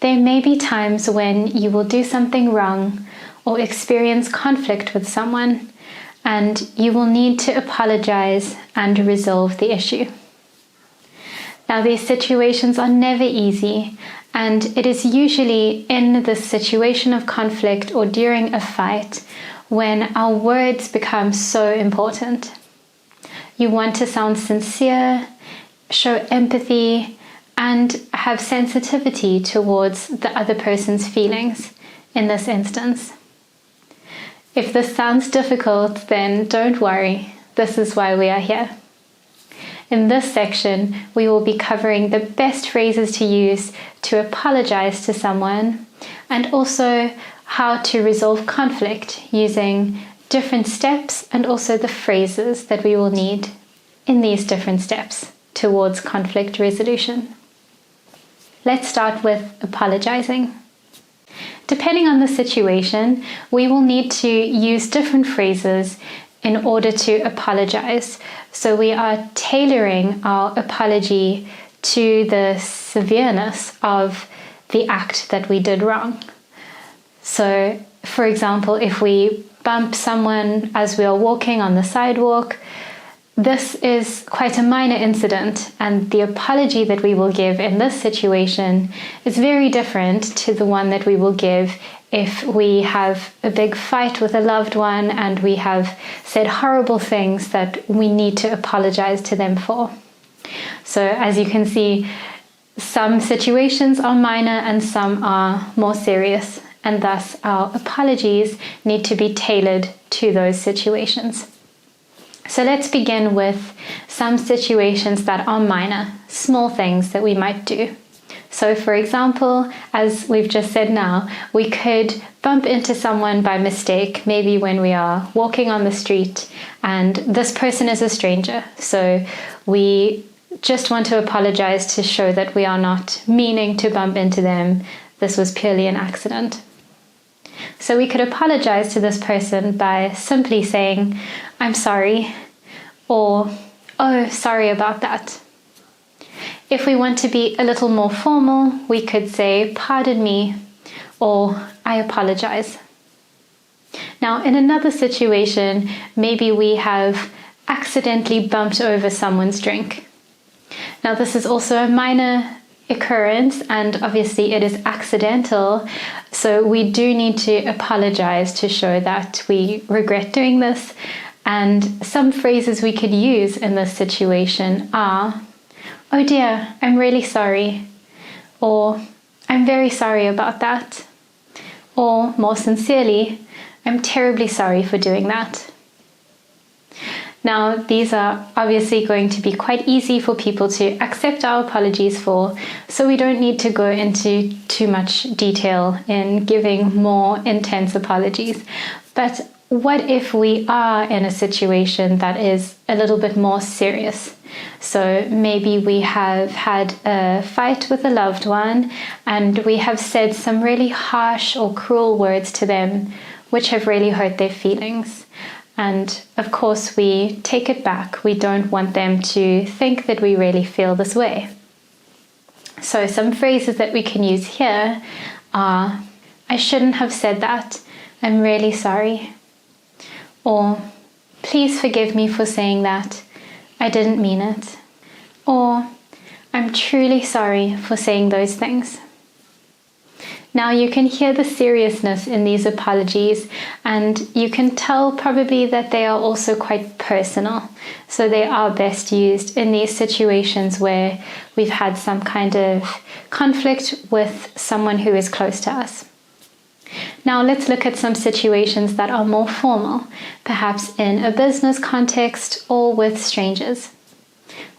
There may be times when you will do something wrong or experience conflict with someone, and you will need to apologize and resolve the issue. Now, these situations are never easy, and it is usually in this situation of conflict or during a fight when our words become so important. You want to sound sincere, show empathy, and have sensitivity towards the other person's feelings in this instance. If this sounds difficult, then don't worry. This is why we are here. In this section, we will be covering the best phrases to use to apologize to someone, and also how to resolve conflict using different steps and also the phrases that we will need in these different steps towards conflict resolution. Let's start with apologizing. Depending on the situation, we will need to use different phrases in order to apologize. So we are tailoring our apology to the severeness of the act that we did wrong. So, for example, if we bump someone as we are walking on the sidewalk, this is quite a minor incident, and the apology that we will give in this situation is very different to the one that we will give if we have a big fight with a loved one and we have said horrible things that we need to apologize to them for. So as you can see, some situations are minor and some are more serious, and thus our apologies need to be tailored to those situations. So let's begin with some situations that are minor, small things that we might do. So for example, as we've just said now, we could bump into someone by mistake, maybe when we are walking on the street and this person is a stranger. So we just want to apologize to show that we are not meaning to bump into them. This was purely an accident. So we could apologize to this person by simply saying, "I'm sorry," or "Oh, sorry about that." If we want to be a little more formal, we could say, "Pardon me," or "I apologize." Now, in another situation, maybe we have accidentally bumped over someone's drink. Now, this is also a minor occurrence, and obviously it is accidental, so we do need to apologize to show that we regret doing this. And some phrases we could use in this situation are, "Oh dear, I'm really sorry," or "I'm very sorry about that," or more sincerely, "I'm terribly sorry for doing that." Now, these are obviously going to be quite easy for people to accept our apologies for, so we don't need to go into too much detail in giving more intense apologies. But what if we are in a situation that is a little bit more serious? So maybe we have had a fight with a loved one and we have said some really harsh or cruel words to them which have really hurt their feelings. And of course we take it back. We don't want them to think that we really feel this way. So some phrases that we can use here are, "I shouldn't have said that. I'm really sorry." Or, "Please forgive me for saying that. I didn't mean it." Or, "I'm truly sorry for saying those things." Now you can hear the seriousness in these apologies, and you can tell probably that they are also quite personal. So they are best used in these situations where we've had some kind of conflict with someone who is close to us. Now let's look at some situations that are more formal, perhaps in a business context or with strangers.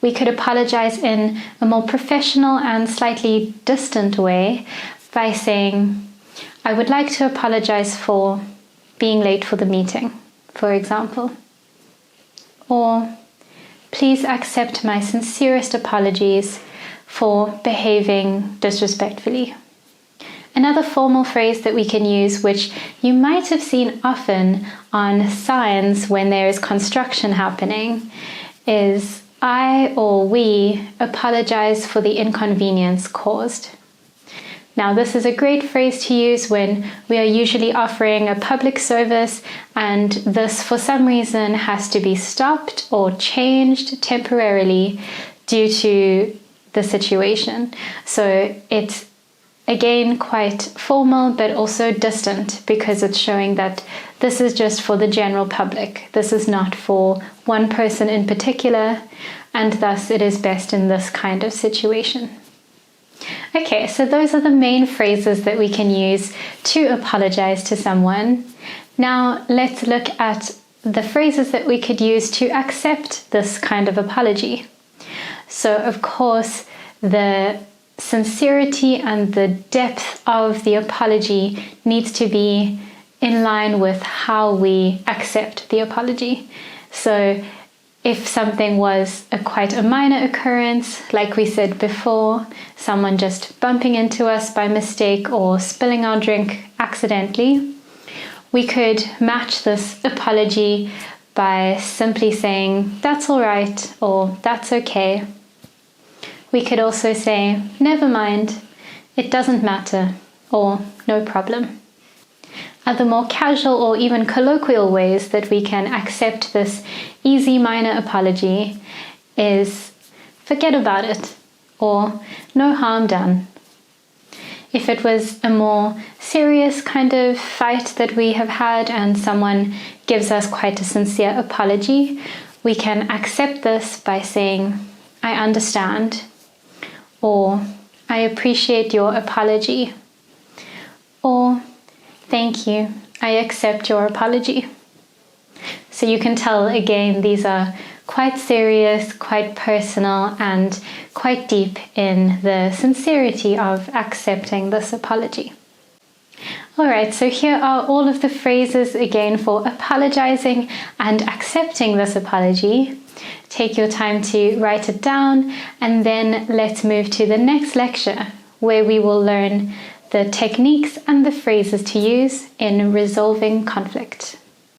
We could apologize in a more professional and slightly distant way by saying, "I would like to apologize for being late for the meeting," for example. Or, "Please accept my sincerest apologies for behaving disrespectfully." Another formal phrase that we can use, which you might have seen often on signs when there is construction happening, is, "I or we apologize for the inconvenience caused." Now, this is a great phrase to use when we are usually offering a public service and this, for some reason, has to be stopped or changed temporarily due to the situation. So it's again quite formal but also distant, because it's showing that this is just for the general public. This is not for one person in particular, and thus it is best in this kind of situation. Okay, so those are the main phrases that we can use to apologize to someone. Now let's look at the phrases that we could use to accept this kind of apology. So of course, the sincerity and the depth of the apology needs to be in line with how we accept the apology. So if something was quite a minor occurrence, like we said before, someone just bumping into us by mistake or spilling our drink accidentally, we could match this apology by simply saying, "That's all right," or "That's okay." We could also say, "Never mind, it doesn't matter," or "No problem." Other more casual or even colloquial ways that we can accept this easy minor apology is "Forget about it," or "No harm done." If it was a more serious kind of fight that we have had and someone gives us quite a sincere apology, we can accept this by saying, "I understand," or "I appreciate your apology," or "Thank you, I accept your apology." So you can tell, again, these are quite serious, quite personal, and quite deep in the sincerity of accepting this apology. Alright, so here are all of the phrases again for apologizing and accepting this apology. Take your time to write it down, and then let's move to the next lecture, where we will learn the techniques and the phrases to use in resolving conflict.